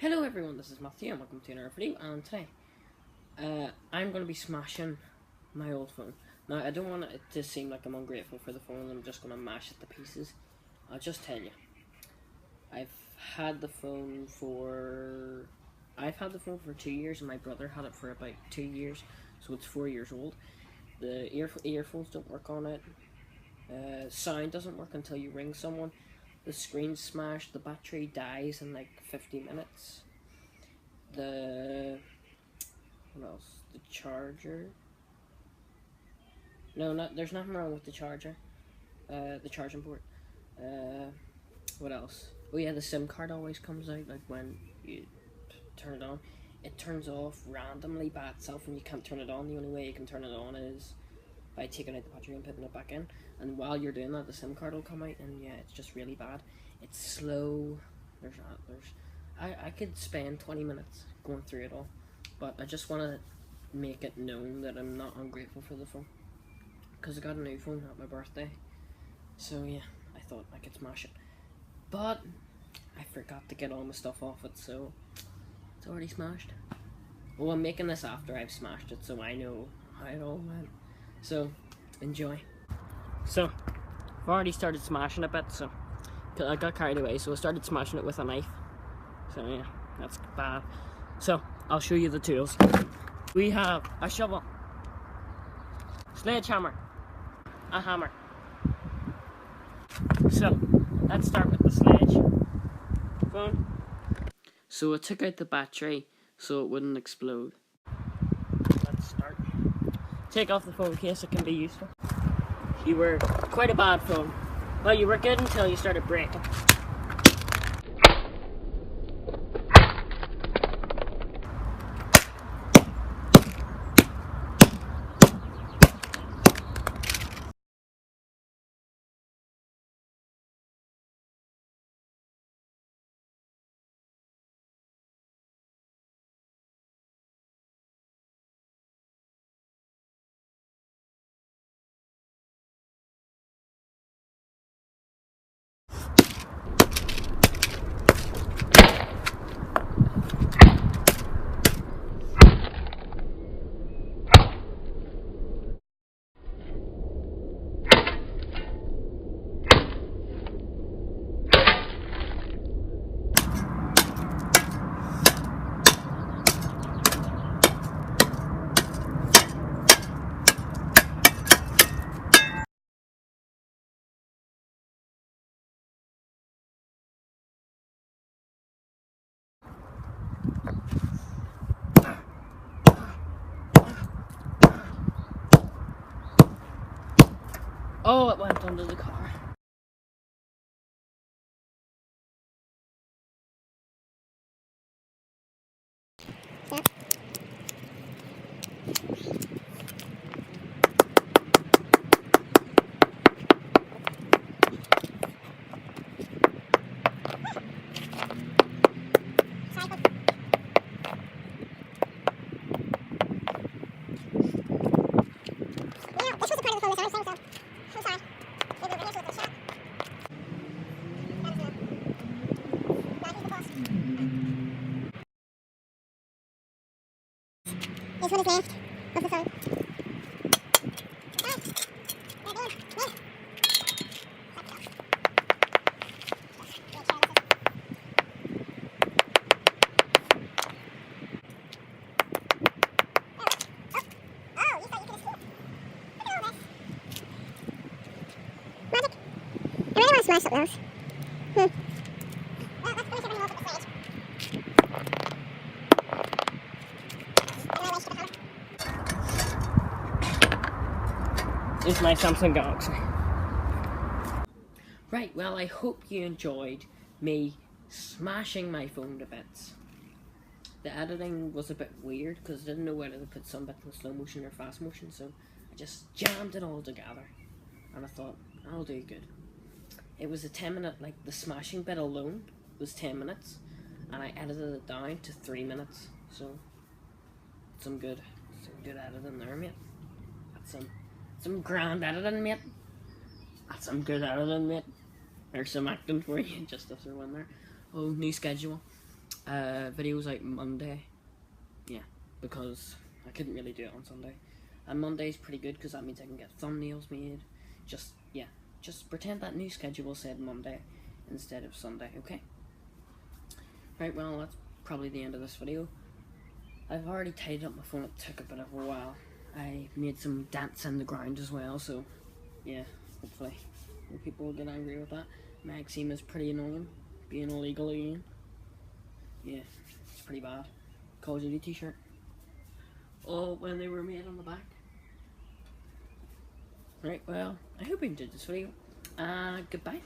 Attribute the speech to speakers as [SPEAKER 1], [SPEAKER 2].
[SPEAKER 1] Hello everyone, this is Matthew and welcome to another video, and today I'm going to be smashing my old phone. Now I don't want it to seem like I'm ungrateful for the phone and I'm just going to mash it to pieces. I'll just tell you, I've had the phone for 2 years and my brother had it for about 2 years, so it's 4 years old. The earphones don't work on it, sound doesn't work until you ring someone. The screen's smashed, the battery dies in like 50 minutes. What else? The charger. No, there's nothing wrong with the charger. The charging port. What else? Oh yeah, the SIM card always comes out, like when you turn it on. It turns off randomly by itself and you can't turn it on. The only way you can turn it on is by taking out the battery and putting it back in. And while you're doing that, the SIM card will come out, and yeah, it's just really bad. It's slow. I could spend 20 minutes going through it all, but I just want to make it known that I'm not ungrateful for the phone, because I got a new phone at my birthday. So yeah, I thought I could smash it, but I forgot to get all my stuff off it, so it's already smashed. Well, I'm making this after I've smashed it, so I know how it all went. So, enjoy. So, I've already started smashing a bit, so I got carried away, so I started smashing it with a knife. So yeah, that's bad. So, I'll show you the tools. We have a shovel, sledgehammer, a hammer. So, let's start with the sledge phone. So I took out the battery so it wouldn't explode. Let's start. Take off the phone case, it can be useful. You were quite a bad phone. Well, you were good until you started breaking. Oh, it went under the car. This one is left of the phone. I really want to smash up those. Well, let's finish everything off with the sledge. It's my Samsung Galaxy. Right, well, I hope you enjoyed me smashing my phone to bits. The editing was a bit weird because I didn't know whether to put some bits in slow motion or fast motion, so I just jammed it all together. And I thought, I'll do good. It was a 10-minute, like the smashing bit alone was 10 minutes, and I edited it down to 3 minutes, so some good editing there, mate. That's some grand editing, mate. That's some good editing, mate. There's some acting for you, just to throw in there. Oh, new schedule. videos out Monday. Yeah, because I couldn't really do it on Sunday. And Monday's pretty good because that means I can get thumbnails made. Just pretend that new schedule said Monday instead of Sunday, okay? Right, well, that's probably the end of this video. I've already tidied up my phone. It took a bit of a while. I made some dents in the ground as well, so yeah, hopefully people will get angry with that. Maxime is pretty annoying, being illegal again. Yeah, it's pretty bad. Call of Duty t-shirt. Oh, when they were made on the back. Right, well, I hope you enjoyed this video. Goodbye.